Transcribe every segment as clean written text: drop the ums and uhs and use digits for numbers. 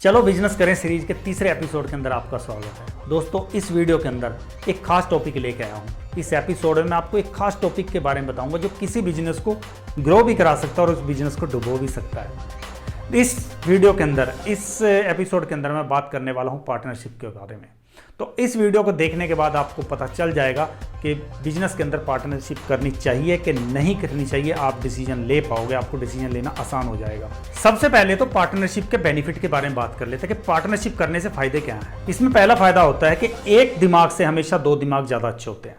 चलो बिजनेस करें सीरीज के तीसरे एपिसोड के अंदर आपका स्वागत है। दोस्तों, इस वीडियो के अंदर एक खास टॉपिक लेके आया हूँ। इस एपिसोड में मैं आपको एक खास टॉपिक के बारे में बताऊंगा जो किसी बिजनेस को ग्रो भी करा सकता है और उस बिजनेस को डुबो भी सकता है। इस वीडियो के अंदर, इस एपिसोड के अंदर मैं बात करने वाला हूँ पार्टनरशिप के बारे में। तो इस वीडियो को देखने के बाद आपको पता चल जाएगा कि बिजनेस के अंदर पार्टनरशिप करनी चाहिए कि नहीं करनी चाहिए। आप डिसीजन ले पाओगे, आपको डिसीजन लेना आसान हो जाएगा। सबसे पहले तो पार्टनरशिप के बेनिफिट के बारे में बात कर लेते हैं कि पार्टनरशिप करने से फायदे क्या हैं। इसमें पहला फायदा होता है कि एक दिमाग से हमेशा दो दिमाग ज़्यादा अच्छे होते हैं।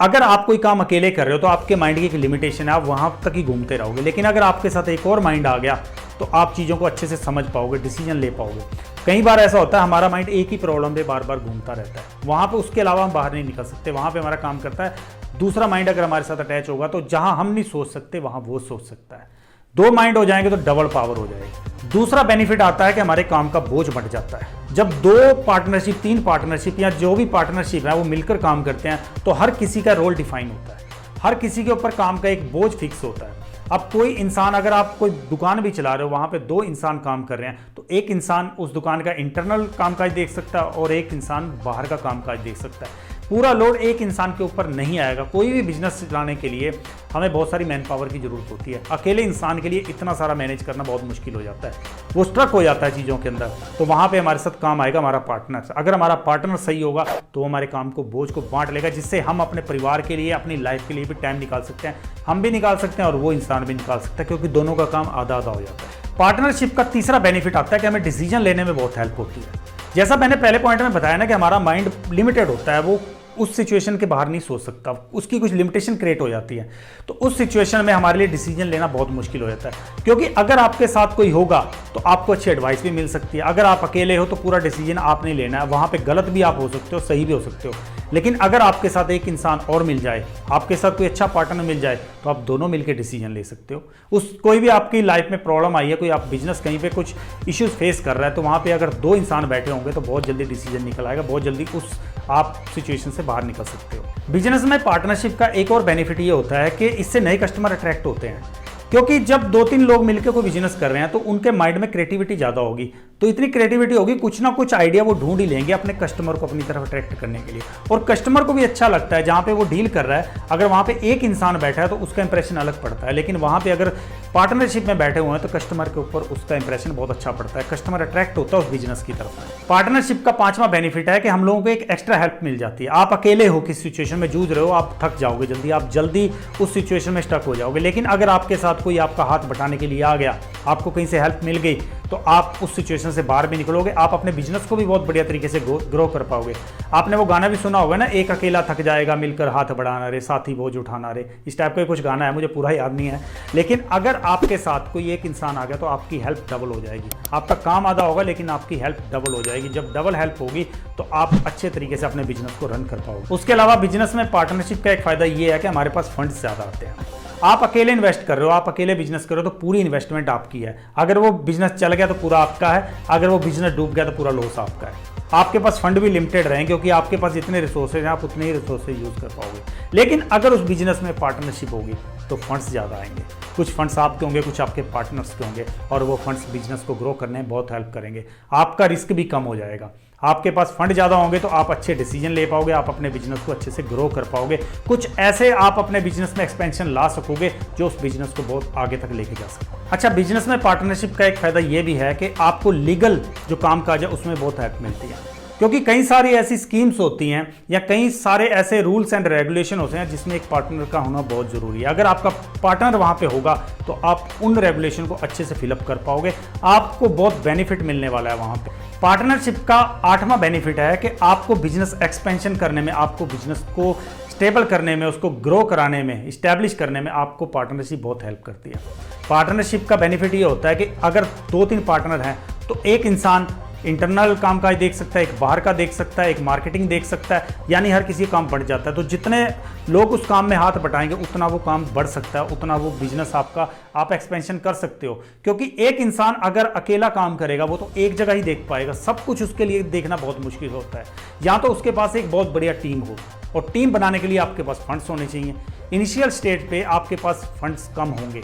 अगर आप कोई काम अकेले कर रहे हो तो आपके माइंड की एक लिमिटेशन है, आप वहां तक ही घूमते रहोगे। लेकिन अगर आपके साथ एक और माइंड आ गया तो आप चीज़ों को अच्छे से समझ पाओगे, डिसीजन ले पाओगे। कई बार ऐसा होता है हमारा माइंड एक ही प्रॉब्लम पे बार बार घूमता रहता है, वहां पे उसके अलावा हम बाहर नहीं निकल सकते। वहां पे हमारा काम करता है दूसरा माइंड। अगर हमारे साथ अटैच होगा तो जहां हम नहीं सोच सकते वहां वो सोच सकता है। दो माइंड हो जाएंगे तो डबल पावर हो जाएगी। दूसरा बेनिफिट आता है कि हमारे काम का बोझ बढ़ जाता है। जब दो पार्टनरशिप, तीन पार्टनरशिप या जो भी पार्टनरशिप है वो मिलकर काम करते हैं तो हर किसी का रोल डिफाइन होता है, हर किसी के ऊपर काम का एक बोझ फिक्स होता है। अब कोई इंसान, अगर आप कोई दुकान भी चला रहे हो, वहां पे दो इंसान काम कर रहे हैं तो एक इंसान उस दुकान का इंटरनल कामकाज देख सकता है और एक इंसान बाहर का कामकाज देख सकता है। पूरा लोड एक इंसान के ऊपर नहीं आएगा। कोई भी बिजनेस चलाने के लिए हमें बहुत सारी मैन पावर की जरूरत होती है। अकेले इंसान के लिए इतना सारा मैनेज करना बहुत मुश्किल हो जाता है, वो स्ट्रक हो जाता है चीज़ों के अंदर। तो वहाँ पे हमारे साथ काम आएगा हमारा पार्टनर। अगर हमारा पार्टनर सही होगा तो हमारे काम को, बोझ को बांट लेगा, जिससे हम अपने परिवार के लिए, अपनी लाइफ के लिए भी टाइम निकाल सकते हैं। हम भी निकाल सकते हैं और वो इंसान भी निकाल सकता है, क्योंकि दोनों का काम आधा आधा हो जाता है। पार्टनरशिप का तीसरा बेनिफिट आता है कि हमें डिसीजन लेने में बहुत हेल्प होती है। जैसा मैंने पहले पॉइंट में बताया ना कि हमारा माइंड लिमिटेड होता है, वो उस सिचुएशन के बाहर नहीं सोच सकता, उसकी कुछ लिमिटेशन क्रिएट हो जाती है। तो उस सिचुएशन में हमारे लिए डिसीजन लेना बहुत मुश्किल हो जाता है, क्योंकि अगर आपके साथ कोई होगा तो आपको अच्छी एडवाइस भी मिल सकती है। अगर आप अकेले हो तो पूरा डिसीजन आप नहीं लेना है, वहाँ पे गलत भी आप हो सकते हो, सही भी हो सकते हो। लेकिन अगर आपके साथ एक इंसान और मिल जाए, आपके साथ कोई अच्छा पार्टनर मिल जाए, तो आप दोनों मिलकर डिसीजन ले सकते हो। कोई भी आपकी लाइफ में प्रॉब्लम आई है, कोई आप बिजनेस कहीं पे कुछ इश्यूज फेस कर रहा है, तो वहाँ पे अगर दो इंसान बैठे होंगे तो बहुत जल्दी डिसीजन निकल आएगा, बहुत जल्दी उस आप सिचुएशन से बाहर निकल सकते हो। बिजनेस में पार्टनरशिप का एक और बेनिफिट ये होता है कि इससे नए कस्टमर अट्रैक्ट होते हैं, क्योंकि जब दो तीन लोग मिलकर कोई बिजनेस कर रहे हैं तो उनके माइंड में क्रिएटिविटी ज़्यादा होगी। तो इतनी क्रिएटिविटी होगी, कुछ ना कुछ आइडिया वो ढूंढ ही लेंगे अपने कस्टमर को अपनी तरफ अट्रैक्ट करने के लिए। और कस्टमर को भी अच्छा लगता है जहाँ पे वो डील कर रहा है, अगर वहाँ पे एक इंसान बैठा है तो उसका इंप्रेशन अलग पड़ता है। लेकिन वहाँ पे अगर पार्टनरशिप में बैठे हुए हैं तो कस्टमर के ऊपर उसका इंप्रेशन बहुत अच्छा पड़ता है, कस्टमर अट्रैक्ट होता है उस बिजनेस की तरफ। पार्टनरशिप का पांचवा बेनिफिट है कि हम लोगों को एक एक्स्ट्रा हेल्प मिल जाती है। आप अकेले हो, किस सिचुएशन में जूझ रहे हो, आप थक जाओगे जल्दी, आप जल्दी उस सिचुएशन में स्टक हो जाओगे। लेकिन अगर आपके साथ कोई आपका हाथ बटाने के लिए आ गया, आपको कहीं से हेल्प मिल गई, तो आप उस सिचुएशन से बाहर भी निकलोगे। आप अपने बिजनेस को भी बहुत बढ़िया तरीके से ग्रो कर पाओगे। आपने वो गाना भी सुना होगा ना, एक अकेला थक जाएगा मिलकर हाथ बढ़ाना रे, साथी बोझ उठाना रे। इस टाइप का कुछ गाना है, मुझे पूरा याद नहीं है। लेकिन अगर आपके साथ कोई एक इंसान आ गया तो आपकी हेल्प डबल हो जाएगी। आपका काम आधा होगा लेकिन आपकी हेल्प डबल हो जाएगी। जब डबल हेल्प होगी तो आप अच्छे तरीके से अपने बिजनेस को रन कर पाओगे। उसके अलावा बिजनेस में पार्टनरशिप का एक फायदा ये है कि हमारे पास फंड्स ज़्यादा आते हैं। आप अकेले इन्वेस्ट कर रहे हो, आप अकेले बिजनेस कर रहे हो तो पूरी इन्वेस्टमेंट आपकी है। अगर वो बिजनेस चल गया तो पूरा आपका है, अगर वो बिजनेस डूब गया तो पूरा लॉस आपका है। आपके पास फंड भी लिमिटेड रहें, क्योंकि आपके पास जितने रिसोर्सेज हैं आप उतने ही रिसोर्सेज यूज़ कर पाओगे। लेकिन अगर उस बिजनेस में पार्टनरशिप होगी तो फंड्स ज़्यादा आएंगे। कुछ फंड्स आपके होंगे, कुछ आपके पार्टनर्स के होंगे, और वो फंड्स बिजनेस को ग्रो करने में बहुत हेल्प करेंगे। आपका रिस्क भी कम हो जाएगा। आपके पास फंड ज़्यादा होंगे तो आप अच्छे डिसीजन ले पाओगे, आप अपने बिजनेस को अच्छे से ग्रो कर पाओगे। कुछ ऐसे आप अपने बिजनेस में एक्सपेंशन ला सकोगे जो उस बिजनेस को बहुत आगे तक लेके जा सके। अच्छा, बिजनेस में पार्टनरशिप का एक फायदा ये भी है कि आपको लीगल जो काम काज है उसमें बहुत हेल्प मिलती है, क्योंकि कई सारी ऐसी स्कीम्स होती हैं या कई सारे ऐसे रूल्स एंड रेगुलेशन होते हैं जिसमें एक पार्टनर का होना बहुत ज़रूरी है। अगर आपका पार्टनर वहाँ पे होगा तो आप उन रेगुलेशन को अच्छे से फिलअप कर पाओगे, आपको बहुत बेनिफिट मिलने वाला है वहाँ पे। पार्टनरशिप का आठवां बेनिफिट है कि आपको बिजनेस एक्सपेंशन करने में, आपको बिजनेस को स्टेबल करने में, उसको ग्रो कराने में, इस्टेब्लिश करने में आपको पार्टनरशिप बहुत हेल्प करती है। पार्टनरशिप का बेनिफिट ये होता है कि अगर दो तीन पार्टनर हैं तो एक इंसान इंटरनल कामकाज देख सकता है, एक बाहर का देख सकता है, एक मार्केटिंग देख सकता है, यानी हर किसी का काम बढ़ जाता है। तो जितने लोग उस काम में हाथ बटाएंगे उतना वो काम बढ़ सकता है, उतना वो बिजनेस आपका आप एक्सपेंशन कर सकते हो। क्योंकि एक इंसान अगर अकेला काम करेगा वो तो एक जगह ही देख पाएगा, सब कुछ उसके लिए देखना बहुत मुश्किल होता है। या तो उसके पास एक बहुत बढ़िया टीम हो, और टीम बनाने के लिए आपके पास फंड्स होने चाहिए। इनिशियल स्टेज पे आपके पास फंड्स कम होंगे,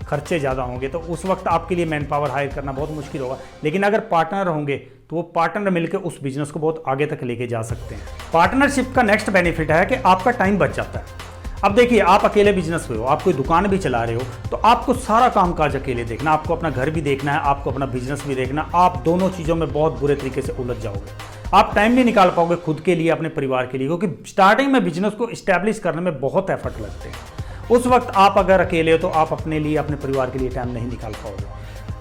खर्चे ज़्यादा होंगे, तो उस वक्त आपके लिए मैन पावर हायर करना बहुत मुश्किल होगा। लेकिन अगर पार्टनर होंगे तो वो पार्टनर मिलकर उस बिजनेस को बहुत आगे तक लेके जा सकते हैं। पार्टनरशिप का नेक्स्ट बेनिफिट है कि आपका टाइम बच जाता है। अब देखिए, आप अकेले बिजनेस में हो, आप कोई दुकान भी चला रहे हो, तो आपको सारा काम काज अकेले देखना, आपको अपना घर भी देखना है, आपको अपना बिजनेस भी देखना। आप दोनों चीज़ों में बहुत बुरे तरीके से उलझ जाओगे। आप टाइम नहीं निकाल पाओगे खुद के लिए, अपने परिवार के लिए, क्योंकि स्टार्टिंग में बिजनेस को इस्टेब्लिश करने में बहुत एफर्ट लगते हैं। उस वक्त आप अगर अकेले हो तो आप अपने लिए, अपने परिवार के लिए टाइम नहीं निकाल पाओगे।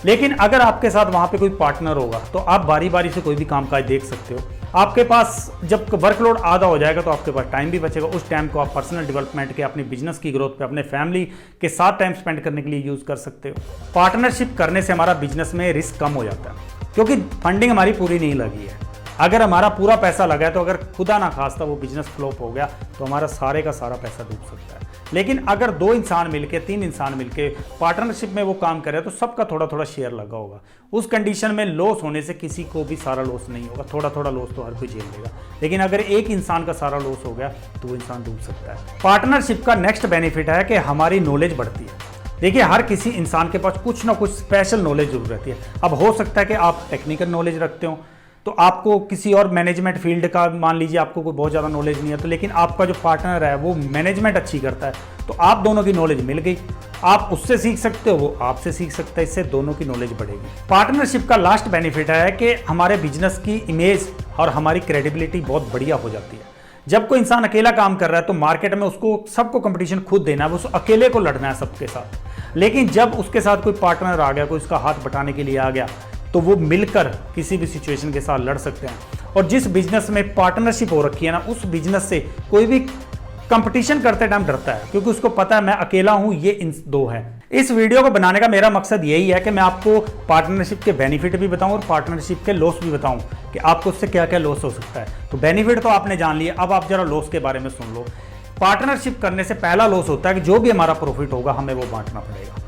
लेकिन अगर आपके साथ वहाँ पे कोई पार्टनर होगा तो आप बारी बारी से कोई भी कामकाज देख सकते हो। आपके पास जब वर्कलोड आधा हो जाएगा तो आपके पास टाइम भी बचेगा। उस टाइम को आप पर्सनल डेवलपमेंट के, अपने बिजनेस की ग्रोथ पे, अपने फैमिली के साथ टाइम स्पेंड करने के लिए यूज़ कर सकते हो। पार्टनरशिप करने से हमारा बिजनेस में रिस्क कम हो जाता है, क्योंकि फंडिंग हमारी पूरी नहीं लगी है। अगर हमारा पूरा पैसा लगा है तो अगर खुदा ना खास्ता वो बिजनेस फ्लॉप हो गया तो हमारा सारे का सारा पैसा डूब सकता है। लेकिन अगर 2 इंसान मिलके, 3 इंसान मिलके पार्टनरशिप में वो काम करे तो सबका थोड़ा थोड़ा शेयर लगा होगा। उस कंडीशन में लॉस होने से किसी को भी सारा लॉस नहीं होगा, थोड़ा थोड़ा लॉस तो हर कोई झेल लेगा। लेकिन अगर एक इंसान का सारा लॉस हो गया तो वो इंसान डूब सकता है। पार्टनरशिप का नेक्स्ट बेनिफिट है कि हमारी नॉलेज बढ़ती है। देखिए, हर किसी इंसान के पास कुछ ना कुछ स्पेशल नॉलेज जरूर रहती है। अब हो सकता है कि आप टेक्निकल नॉलेज रखते हो, तो आपको किसी और मैनेजमेंट फील्ड का, मान लीजिए आपको कोई बहुत ज़्यादा नॉलेज नहीं है, तो लेकिन आपका जो पार्टनर है वो मैनेजमेंट अच्छी करता है, तो आप दोनों की नॉलेज मिल गई। आप उससे सीख सकते हो, वो आपसे सीख सकता है, इससे दोनों की नॉलेज बढ़ेगी। पार्टनरशिप का लास्ट बेनिफिट है कि हमारे बिजनेस की इमेज और हमारी क्रेडिबिलिटी बहुत बढ़िया हो जाती है। जब कोई इंसान अकेला काम कर रहा है तो मार्केट में उसको सबको कंपटीशन खुद देना है, वो अकेले को लड़ना है सबके साथ। लेकिन जब उसके साथ कोई पार्टनर आ गया, कोई उसका हाथ बटाने के लिए आ गया, तो वो मिलकर किसी भी सिचुएशन के साथ लड़ सकते हैं। और जिस बिजनेस में पार्टनरशिप हो रखी है ना, उस बिजनेस से कोई भी कंपटीशन करते टाइम डरता है, क्योंकि उसको पता है मैं अकेला हूं, ये इन दो है। इस वीडियो को बनाने का मेरा मकसद यही है कि मैं आपको पार्टनरशिप के बेनिफिट भी बताऊं और पार्टनरशिप के लॉस भी बताऊं कि आपको उससे क्या क्या लॉस हो सकता है। तो बेनिफिट तो आपने जान लिया, अब आप जरा लॉस के बारे में सुन लो। पार्टनरशिप करने से पहला लॉस होता है कि जो भी हमारा प्रॉफिट होगा हमें वो बांटना पड़ेगा।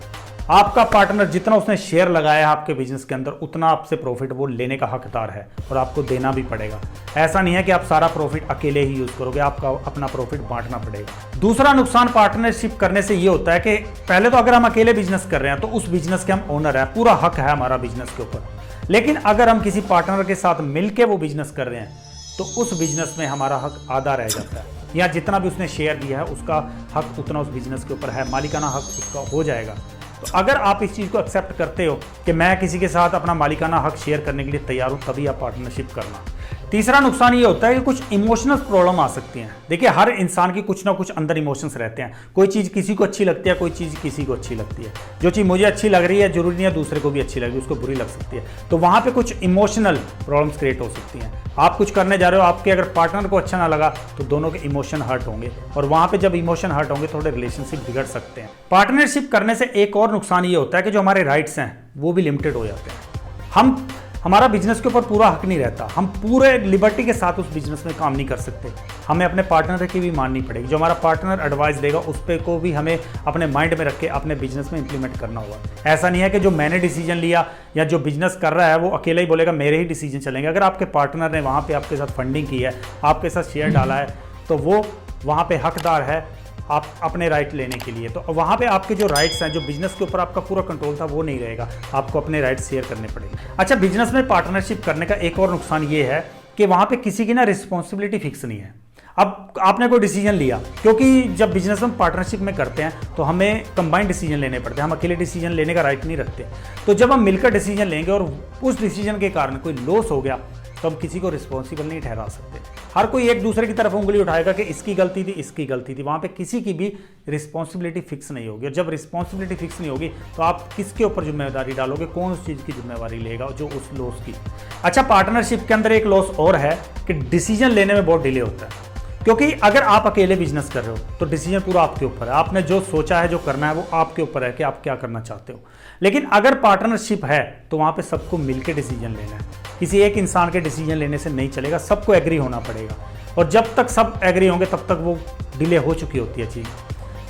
आपका पार्टनर जितना उसने शेयर लगाया है आपके बिजनेस के अंदर, उतना आपसे प्रॉफिट वो लेने का हकदार है और आपको देना भी पड़ेगा। ऐसा नहीं है कि आप सारा प्रॉफिट अकेले ही यूज करोगे, आपका अपना प्रॉफिट बांटना पड़ेगा। दूसरा नुकसान पार्टनरशिप करने से ये होता है कि पहले तो अगर हम अकेले बिजनेस कर रहे हैं तो उस बिजनेस के हम ओनर है, पूरा हक है हमारा बिजनेस के ऊपर। लेकिन अगर हम किसी पार्टनर के साथ मिलकर वो बिजनेस कर रहे हैं तो उस बिजनेस में हमारा हक आधा रह जाता है, या जितना भी उसने शेयर दिया है उसका हक उतना उस बिजनेस के ऊपर है, मालिकाना हक उसका हो जाएगा। तो अगर आप इस चीज़ को एक्सेप्ट करते हो कि मैं किसी के साथ अपना मालिकाना हक शेयर करने के लिए तैयार हूं, तभी आप पार्टनरशिप करना। तीसरा नुकसान ये होता है कि कुछ इमोशनल प्रॉब्लम आ सकती हैं। देखिए, हर इंसान की कुछ ना कुछ अंदर इमोशंस रहते हैं। कोई चीज़ किसी को अच्छी लगती है, कोई चीज़ किसी को अच्छी लगती है। जो चीज़ मुझे अच्छी लग रही है जरूरी नहीं है दूसरे को भी अच्छी लगे, उसको बुरी लग सकती है। तो वहाँ पे कुछ इमोशनल प्रॉब्लम्स क्रिएट हो सकती हैं। आप कुछ करने जा रहे हो, आपके अगर पार्टनर को अच्छा ना लगा तो दोनों के इमोशन हर्ट होंगे, और वहाँ पे जब इमोशन हर्ट होंगे थोड़े रिलेशनशिप बिगड़ सकते हैं। पार्टनरशिप करने से एक और नुकसान ये होता है कि जो हमारे राइट्स हैं वो भी लिमिटेड हो जाते हैं। हमारा बिजनेस के ऊपर पूरा हक नहीं रहता, हम पूरे लिबर्टी के साथ उस बिजनेस में काम नहीं कर सकते। हमें अपने पार्टनर की भी माननी पड़ेगी। जो हमारा पार्टनर एडवाइस देगा उस पे को भी हमें अपने माइंड में रख के अपने बिजनेस में इंप्लीमेंट करना होगा। ऐसा नहीं है कि जो मैंने डिसीजन लिया या जो बिजनेस कर रहा है वो अकेला ही बोलेगा मेरे ही डिसीजन चलेंगे। अगर आपके पार्टनर ने वहाँ पर आपके साथ फंडिंग की है, आपके साथ शेयर डाला है, तो वो वहाँ पर हकदार है आप अपने राइट लेने के लिए। तो वहाँ पे आपके जो राइट्स हैं, जो बिजनेस के ऊपर आपका पूरा कंट्रोल था, वो नहीं रहेगा, आपको अपने राइट्स शेयर करने पड़ेंगे। अच्छा, बिजनेस में पार्टनरशिप करने का एक और नुकसान ये है कि वहाँ पे किसी की ना रिस्पॉन्सिबिलिटी फिक्स नहीं है। अब आपने कोई डिसीजन लिया, क्योंकि जब बिजनेस में पार्टनरशिप में करते हैं तो हमें कंबाइंड डिसीजन लेने पड़ते हैं, हम अकेले डिसीजन लेने का राइट नहीं रखते। तो जब हम मिलकर डिसीजन लेंगे और उस डिसीजन के कारण कोई लॉस हो गया तो हम किसी को रिस्पॉन्सिबल नहीं ठहरा सकते। हर कोई एक दूसरे की तरफ उंगली उठाएगा कि इसकी गलती थी, इसकी गलती थी। वहाँ पे किसी की भी रिस्पॉन्सिबिलिटी फिक्स नहीं होगी, और जब रिस्पॉन्सिबिलिटी फिक्स नहीं होगी तो आप किसके ऊपर जिम्मेदारी डालोगे, कौन उस चीज़ की जिम्मेदारी लेगा, जो उस लॉस की। अच्छा, पार्टनरशिप के अंदर एक लॉस और है कि डिसीजन लेने में बहुत डिले होता है, क्योंकि अगर आप अकेले बिजनेस कर रहे हो तो डिसीजन पूरा आपके ऊपर है। आपने जो सोचा है, जो करना है, वो आपके ऊपर है कि आप क्या करना चाहते हो। लेकिन अगर पार्टनरशिप है तो वहाँ पे सबको मिलकर डिसीजन लेना है। किसी एक इंसान के डिसीजन लेने से नहीं चलेगा, सबको एग्री होना पड़ेगा। और जब तक सब एग्री होंगे तब तक वो डिले हो चुकी होती है चीज़,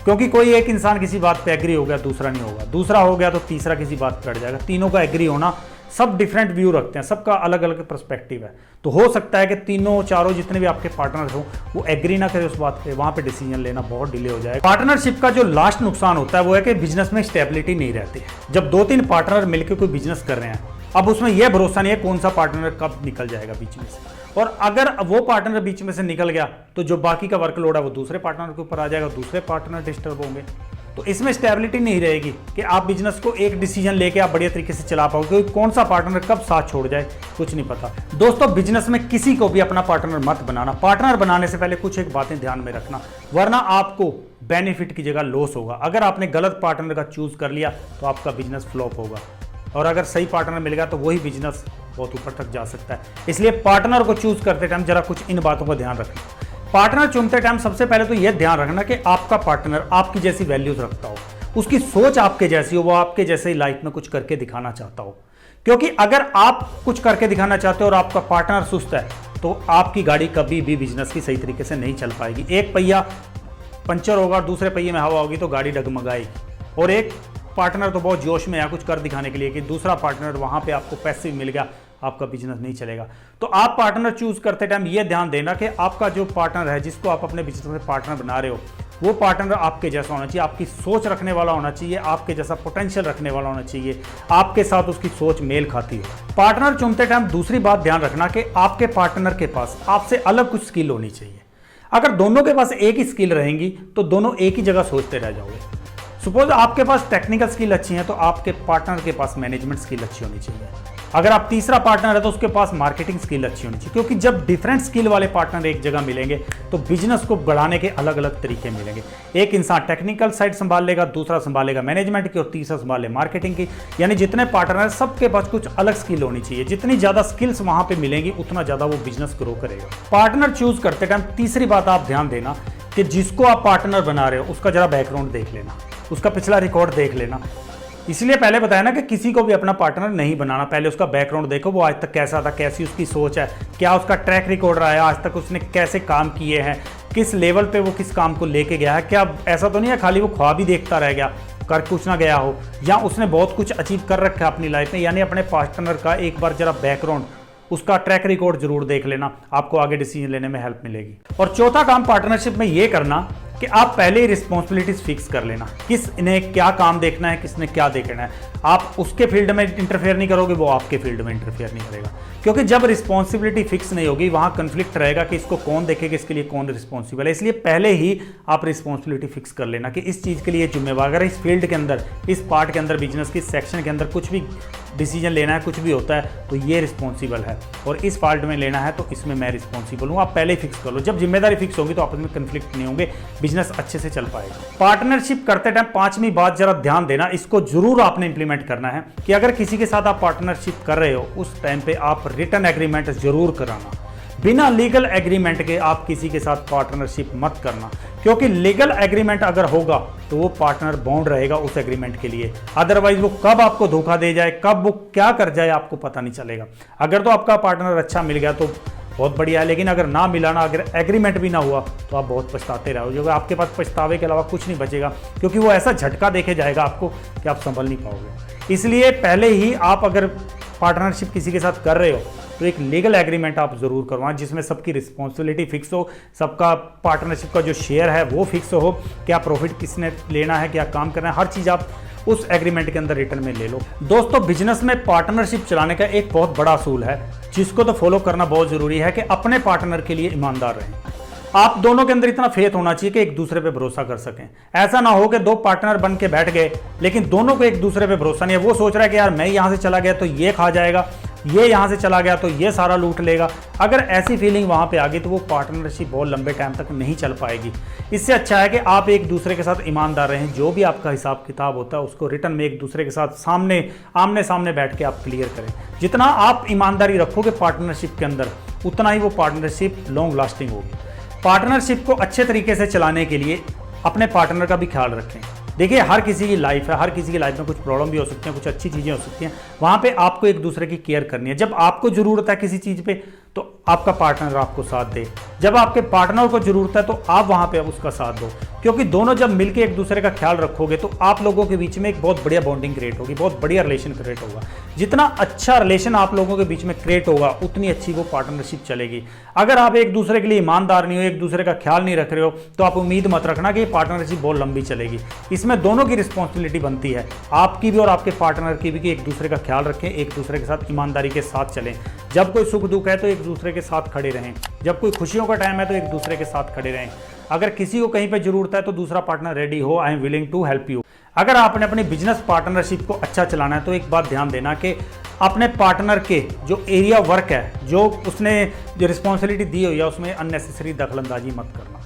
क्योंकि कोई एक इंसान किसी बात पे एग्री हो गया, दूसरा नहीं होगा, दूसरा हो गया तो तीसरा किसी बात पे अड़ जाएगा। तीनों का एग्री होना सब डिफरेंट व्यू रखते हैं, सबका अलग अलग पर्सपेक्टिव है। तो हो सकता है कि तीनों चारों जितने भी आपके पार्टनर हो वो एग्री ना करें उस बात पे, वहां पे डिसीजन लेना बहुत डिले हो जाएगा। पार्टनरशिप का जो लास्ट नुकसान होता है वो है कि बिजनेस में स्टेबिलिटी नहीं रहती। जब 2-3 पार्टनर मिलकर कोई बिजनेस कर रहे हैं, अब उसमें यह भरोसा नहीं है कौन सा पार्टनर कब निकल जाएगा बीच में से, और अगर वो पार्टनर बीच में से निकल गया तो जो बाकी का वर्कलोड है वो दूसरे पार्टनर के ऊपर आ जाएगा, दूसरे पार्टनर डिस्टर्ब होंगे। तो इसमें स्टेबिलिटी नहीं रहेगी कि आप बिजनेस को एक डिसीजन लेके आप बढ़िया तरीके से चला पाओगे, क्योंकि कौन सा पार्टनर कब साथ छोड़ जाए कुछ नहीं पता। दोस्तों, बिजनेस में किसी को भी अपना पार्टनर मत बनाना। पार्टनर बनाने से पहले कुछ एक बातें ध्यान में रखना, वरना आपको बेनिफिट की जगह लॉस होगा। अगर आपने गलत पार्टनर का चूज कर लिया तो आपका बिजनेस फ्लॉप होगा, और अगर सही पार्टनर मिल गया तो वही बिजनेस बहुत ऊपर तक जा सकता है। इसलिए पार्टनर को चूज करते टाइम जरा कुछ इन बातों का ध्यान रखना। पार्टनर चुनते टाइम सबसे पहले तो यह ध्यान रखना कि आपका पार्टनर आपकी जैसी वैल्यूज रखता हो, उसकी सोच आपके जैसी हो, वो आपके जैसे ही लाइफ में कुछ करके दिखाना चाहता हो। क्योंकि अगर आप कुछ करके दिखाना चाहते हो और आपका पार्टनर सुस्त है तो आपकी गाड़ी कभी भी बिजनेस की सही तरीके से नहीं चल पाएगी। एक पहिया पंचर होगा और दूसरे पहिए में हवा होगी तो गाड़ी डगमगाएगी। और एक पार्टनर तो बहुत जोश में है कुछ कर दिखाने के लिए कि दूसरा पार्टनर वहां पे आपको पैसे मिल गया, आपका बिजनेस नहीं चलेगा। तो आप पार्टनर चूज करते टाइम ये ध्यान देना कि आपका जो पार्टनर है, जिसको आप अपने बिजनेस में पार्टनर बना रहे हो, वो पार्टनर आपके जैसा होना चाहिए, आपकी सोच रखने वाला होना चाहिए, आपके जैसा पोटेंशियल रखने वाला होना चाहिए, आपके साथ उसकी सोच मेल खाती है। पार्टनर चुनते टाइम दूसरी बात ध्यान रखना कि आपके पार्टनर के पास आपसे अलग कुछ स्किल होनी चाहिए। अगर दोनों के पास एक ही स्किल रहेंगी तो दोनों एक ही जगह सोचते रह जाओगे। सपोज आपके पास टेक्निकल स्किल अच्छी है तो आपके पार्टनर के पास मैनेजमेंट स्किल अच्छी होनी चाहिए। अगर आप तीसरा पार्टनर है तो उसके पास मार्केटिंग स्किल अच्छी होनी चाहिए, क्योंकि जब डिफरेंट स्किल वाले पार्टनर एक जगह मिलेंगे तो बिजनेस को बढ़ाने के अलग अलग तरीके मिलेंगे। एक इंसान टेक्निकल साइड संभाल लेगा, दूसरा संभालेगा मैनेजमेंट की और तीसरा संभाले मार्केटिंग की। यानी जितने पार्टनर हैं सबके पास कुछ अलग स्किल होनी चाहिए। जितनी ज्यादा स्किल्स वहां पे मिलेंगी उतना ज्यादा वो बिजनेस ग्रो करेगा। पार्टनर चूज करते टाइम तीसरी बात आप ध्यान देना कि जिसको आप पार्टनर बना रहे हो उसका जरा बैकग्राउंड देख लेना, उसका पिछला रिकॉर्ड देख लेना। इसलिए पहले बताया ना कि किसी को भी अपना पार्टनर नहीं बनाना, पहले उसका बैकग्राउंड देखो, वो आज तक कैसा था, कैसी उसकी सोच है, क्या उसका ट्रैक रिकॉर्ड रहा है, आज तक उसने कैसे काम किए हैं, किस लेवल पे वो किस काम को लेके गया है। क्या ऐसा तो नहीं है खाली वो ख्वाब ही देखता रह गया, कर कुछ ना गया हो, या उसने बहुत कुछ अचीव कर रखा है अपनी लाइफ में। यानी अपने पार्टनर का एक बार जरा बैकग्राउंड, उसका ट्रैक रिकॉर्ड जरूर देख लेना, आपको आगे डिसीजन लेने में हेल्प मिलेगी। और चौथा काम पार्टनरशिप में ये करना कि आप पहले ही रिस्पॉन्सिबिलिटीज फिक्स कर लेना, किसने क्या काम देखना है, किसने क्या देखना है। आप उसके फील्ड में इंटरफेयर नहीं करोगे, वो आपके फील्ड में इंटरफेयर नहीं करेगा। क्योंकि जब रिस्पॉन्सिबिलिटी फिक्स नहीं होगी वहां कंफ्लिक्ट रहेगा कि इसको कौन देखेगा, इसके लिए कौन रिस्पॉन्सिबल है। इसलिए पहले ही आप रिस्पॉन्सिबिलिटी फिक्स कर लेना कि इस चीज़ के लिए जिम्मेवार, अगर इस फील्ड के अंदर, इस पार्ट के अंदर, बिजनेस की सेक्शन के अंदर कुछ भी डिसीजन लेना है, कुछ भी होता है तो ये रिस्पॉन्सिबल है, और इस पार्ट में लेना है तो इसमें मैं रिस्पॉन्सिबल हूँ। आप पहले ही फिक्स कर लो। जब जिम्मेदारी फिक्स होगी तो आपस में कंफ्लिक्ट नहीं होंगे, बिजनेस अच्छे से चल पाएगा। पार्टनरशिप करते टाइम पांचवी बात जरा ध्यान देना, इसको जरूर आपने इंप्लीमेंट करना है कि अगर किसी के साथ आप पार्टनरशिप कर रहे हो उस टाइम पे आप रिटर्न एग्रीमेंट जरूर कराना। बिना लीगल एग्रीमेंट के आप किसी के साथ पार्टनरशिप मत करना, क्योंकि लीगल एग्रीमेंट अगर होगा तो वो पार्टनर बाउंड रहेगा उस एग्रीमेंट के लिए। अदरवाइज वो कब आपको धोखा दे जाए, कब वो क्या कर जाए आपको पता नहीं चलेगा। अगर तो आपका पार्टनर अच्छा मिल गया तो बहुत बढ़िया है, लेकिन अगर ना मिला ना, अगर एग्रीमेंट भी ना हुआ तो आप बहुत पछताते रहोगे। आपके पास पछतावे के अलावा कुछ नहीं बचेगा, क्योंकि वो ऐसा झटका देके जाएगा आपको कि आप संभल नहीं पाओगे। इसलिए पहले ही आप अगर पार्टनरशिप किसी के साथ कर रहे हो तो एक लीगल एग्रीमेंट आप जरूर करवाएं, जिसमें सबकी रिस्पॉन्सिबिलिटी फिक्स हो, सबका पार्टनरशिप का जो शेयर है वो फिक्स हो, क्या प्रॉफिट किसने लेना है, क्या काम करना है, हर चीज़ आप उस एग्रीमेंट के अंदर रिटर्न में ले लो। दोस्तों, बिजनेस में पार्टनरशिप चलाने का एक बहुत बड़ा असूल है जिसको तो फॉलो करना बहुत जरूरी है कि अपने पार्टनर के लिए ईमानदार रहें। आप दोनों के अंदर इतना फेथ होना चाहिए कि एक दूसरे पे भरोसा कर सकें। ऐसा ना हो कि दो पार्टनर बन के बैठ गए लेकिन दोनों को एक दूसरे पे भरोसा नहीं है। वो सोच रहा है कि यार मैं यहाँ से चला गया तो ये खा जाएगा, ये यहाँ से चला गया तो ये सारा लूट लेगा। अगर ऐसी फीलिंग वहाँ पे आ गई तो वो पार्टनरशिप बहुत लंबे टाइम तक नहीं चल पाएगी। इससे अच्छा है कि आप एक दूसरे के साथ ईमानदार रहें, जो भी आपका हिसाब किताब होता है उसको रिटर्न में एक दूसरे के साथ आमने सामने बैठ के आप क्लियर करें। जितना आप ईमानदारी रखोगे पार्टनरशिप के अंदर उतना ही वो पार्टनरशिप लॉन्ग लास्टिंग होगी। पार्टनरशिप को अच्छे तरीके से चलाने के लिए अपने पार्टनर का भी ख्याल रखें। देखिए हर किसी की लाइफ है, हर किसी की लाइफ में कुछ प्रॉब्लम भी हो सकती हैं, कुछ अच्छी चीज़ें हो सकती हैं। वहाँ पे आपको एक दूसरे की केयर करनी है। जब आपको ज़रूरत है किसी चीज़ पे तो आपका पार्टनर आपको साथ दे, जब आपके पार्टनर को ज़रूरत है तो आप वहाँ पे उसका साथ दो, क्योंकि दोनों जब मिलकर एक दूसरे का ख्याल रखोगे तो आप लोगों के बीच में एक बहुत बढ़िया बॉन्डिंग क्रिएट होगी, बहुत बढ़िया रिलेशन क्रिएट होगा। जितना अच्छा रिलेशन आप लोगों के बीच में क्रिएट होगा उतनी अच्छी वो पार्टनरशिप चलेगी। अगर आप एक दूसरे के लिए ईमानदार नहीं हो, एक दूसरे का ख्याल नहीं रख रहे हो, तो आप उम्मीद मत रखना कि ये पार्टनरशिप बहुत लंबी चलेगी। इसमें दोनों की रिस्पॉन्सिबिलिटी बनती है, आपकी भी और आपके पार्टनर की भी, कि एक दूसरे का ख्याल रखें, एक दूसरे के साथ ईमानदारी के साथ चलें। जब कोई सुख दुख है तो एक दूसरे के साथ खड़े रहें, जब कोई खुशियों का टाइम है तो एक दूसरे के साथ खड़े रहें। अगर किसी को कहीं पे जरूरत है तो दूसरा पार्टनर रेडी हो, I am willing to help you. अगर आपने अपनी बिजनेस पार्टनरशिप को अच्छा चलाना है तो एक बात ध्यान देना कि अपने पार्टनर के जो एरिया वर्क है, जो उसने जो रिस्पॉन्सिबिलिटी दी हुई है, उसमें अननेसेसरी दखलंदाजी मत करना।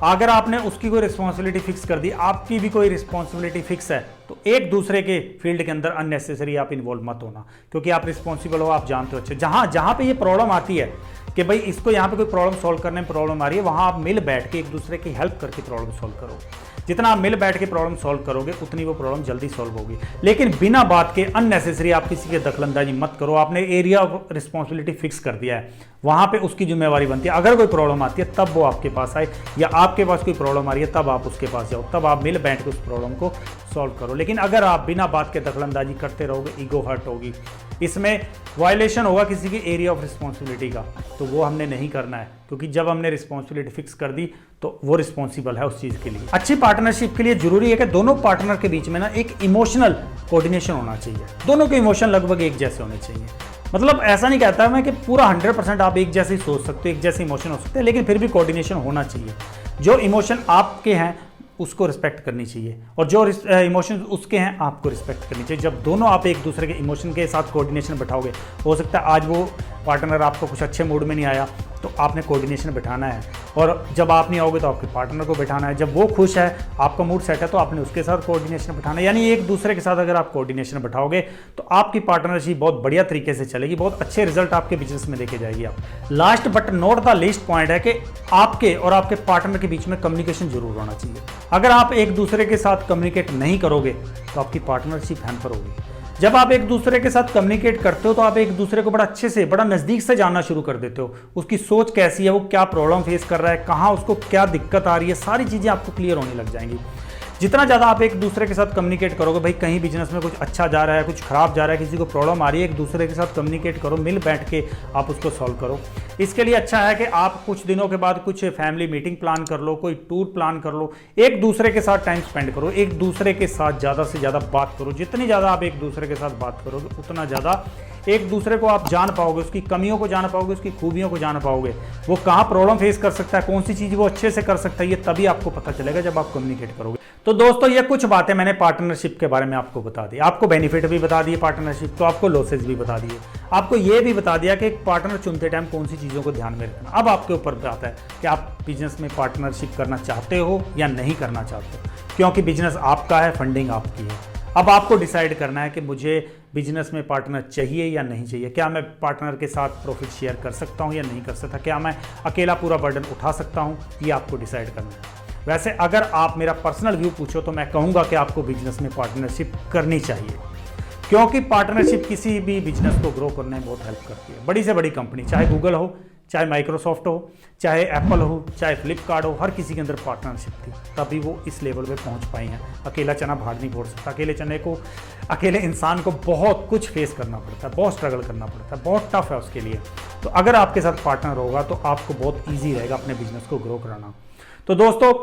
अगर आपने उसकी कोई रिस्पॉन्सिबिलिटी फिक्स कर दी, आपकी भी कोई रिस्पॉन्सिबिलिटी फिक्स है, तो एक दूसरे के फील्ड के अंदर अननेसेसरी आप इन्वॉल्व मत होना, क्योंकि आप रिस्पॉन्सिबल हो, आप जानते हो अच्छे। जहाँ पे ये प्रॉब्लम आती है कि भाई इसको यहाँ पे कोई प्रॉब्लम सॉल्व करने में प्रॉब्लम आ रही है, वहाँ आप मिल बैठ के एक दूसरे की हेल्प करके प्रॉब्लम सॉल्व करो। जितना आप मिल बैठ के प्रॉब्लम सॉल्व करोगे उतनी वो प्रॉब्लम जल्दी सॉल्व होगी। लेकिन बिना बात के अननेसेसरी आप किसी के दखलंदाजी मत करो। आपने एरिया ऑफ रिस्पॉन्सिबिलिटी फिक्स कर दिया है, वहाँ पे उसकी जिम्मेवारी बनती है। अगर कोई प्रॉब्लम आती है तब वो आपके पास आए, या आपके पास कोई प्रॉब्लम आ रही है तब आप उसके पास जाओ, तब आप मिल बैठ के उस प्रॉब्लम को सॉल्व करो। लेकिन अगर आप बिना बात के दखलंदाजी करते रहोगे, ईगो हर्ट होगी, इसमें वायलेशन होगा किसी की एरिया ऑफ रिस्पॉन्सिबिलिटी का, तो वो हमने नहीं करना है। क्योंकि जब हमने रिस्पॉन्सिबिलिटी फिक्स कर दी तो वो रिस्पॉन्सिबल है उस चीज़ के लिए। अच्छी पार्टनरशिप के लिए जरूरी है कि दोनों पार्टनर के बीच में ना एक इमोशनल कोऑर्डिनेशन होना चाहिए। दोनों के इमोशन लगभग एक जैसे होने चाहिए। मतलब ऐसा नहीं कहता मैं कि पूरा 100% आप एक जैसे ही सोच सकते हो, एक जैसे इमोशन हो सकते हैं, लेकिन फिर भी कोऑर्डिनेशन होना चाहिए। जो इमोशन आपके हैं उसको रिस्पेक्ट करनी चाहिए, और जो इमोशन उसके हैं आपको रिस्पेक्ट करनी चाहिए। जब दोनों आप एक दूसरे के इमोशन के साथ कोऑर्डिनेशन बैठाओगे, हो सकता है आज वो पार्टनर आपको कुछ अच्छे मूड में नहीं आया तो आपने कोऑर्डिनेशन बैठाना है, और जब आप नहीं आओगे तो आपके पार्टनर को बैठाना है। जब वो खुश है, आपका मूड सेट है, तो आपने उसके साथ कोऑर्डिनेशन बैठाना है। यानी एक दूसरे के साथ अगर आप कोऑर्डिनेशन बैठाओगे तो आपकी पार्टनरशिप बहुत बढ़िया तरीके से चलेगी, बहुत अच्छे रिजल्ट आपके बिजनेस में लेके जाएगी आप। Last but not the least point है कि आपके और आपके पार्टनर के बीच में कम्युनिकेशन जरूर होना चाहिए। अगर आप एक दूसरे के साथ कम्युनिकेट नहीं करोगे तो आपकी पार्टनरशिप हैम्पर होगी। जब आप एक दूसरे के साथ कम्युनिकेट करते हो तो आप एक दूसरे को बड़ा अच्छे से, बड़ा नज़दीक से जानना शुरू कर देते हो। उसकी सोच कैसी है, वो क्या प्रॉब्लम फेस कर रहा है, कहाँ उसको क्या दिक्कत आ रही है, सारी चीज़ें आपको क्लियर होने लग जाएंगी। जितना ज़्यादा आप एक दूसरे के साथ कम्युनिकेट करोगे, भाई कहीं बिजनेस में कुछ अच्छा जा रहा है, कुछ खराब जा रहा है, किसी को प्रॉब्लम आ रही है, एक दूसरे के साथ कम्युनिकेट करो, मिल बैठ के आप उसको सॉल्व करो। इसके लिए अच्छा है कि आप कुछ दिनों के बाद कुछ फैमिली मीटिंग प्लान कर लो, कोई टूर प्लान कर लो, एक दूसरे के साथ टाइम स्पेंड करो, एक दूसरे के साथ ज़्यादा से ज़्यादा बात करो। जितनी ज़्यादा आप एक दूसरे के साथ बात करोगे उतना ज़्यादा एक दूसरे को आप जान पाओगे, उसकी कमियों को जान पाओगे, उसकी खूबियों को जान पाओगे, वो कहाँ प्रॉब्लम फेस कर सकता है, कौन सी चीज़ वो अच्छे से कर सकता है, ये तभी आपको पता चलेगा जब आप कम्युनिकेट करोगे। तो दोस्तों ये कुछ बातें मैंने पार्टनरशिप के बारे में आपको बता दी। आपको बेनिफिट भी बता दिए पार्टनरशिप, तो आपको लॉसेज भी बता दिए। आपको ये भी बता दिया कि एक पार्टनर चुनते टाइम कौन सी चीज़ों को ध्यान में रखना। अब आपके ऊपर आता है कि आप बिजनेस में पार्टनरशिप करना चाहते हो या नहीं करना चाहते हो, क्योंकि बिजनेस आपका है, फंडिंग आपकी है। अब आपको डिसाइड करना है कि मुझे बिजनेस में पार्टनर चाहिए या नहीं चाहिए। क्या मैं पार्टनर के साथ प्रॉफिट शेयर कर सकता हूँ या नहीं कर सकता, क्या मैं अकेला पूरा बर्डन उठा सकता हूँ, ये आपको डिसाइड करना है। वैसे अगर आप मेरा पर्सनल व्यू पूछो तो मैं कहूँगा कि आपको बिजनेस में पार्टनरशिप करनी चाहिए, क्योंकि पार्टनरशिप किसी भी बिजनेस को ग्रो करने में बहुत हेल्प करती है। बड़ी से बड़ी कंपनी, चाहे गूगल हो, चाहे माइक्रोसॉफ्ट हो, चाहे एप्पल हो, चाहे फ्लिपकार्ट हो, हर किसी के अंदर पार्टनरशिप थी, तभी वो इस लेवल पे पहुंच पाई हैं। अकेला चना भाड़ नहीं फोड़ सकता। अकेले इंसान को बहुत कुछ फेस करना पड़ता है, बहुत स्ट्रगल करना पड़ता है, बहुत टफ है उसके लिए। तो अगर आपके साथ पार्टनर होगा तो आपको बहुत ईजी रहेगा अपने बिजनेस को ग्रो कराना। तो दोस्तों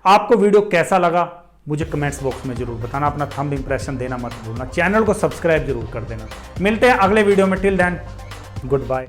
आपको वीडियो कैसा लगा मुझे कमेंट्स बॉक्स में जरूर बताना। अपना थंब इंप्रेशन देना मत भूलना। चैनल को सब्सक्राइब जरूर कर देना। मिलते हैं अगले वीडियो में। Till then good bye.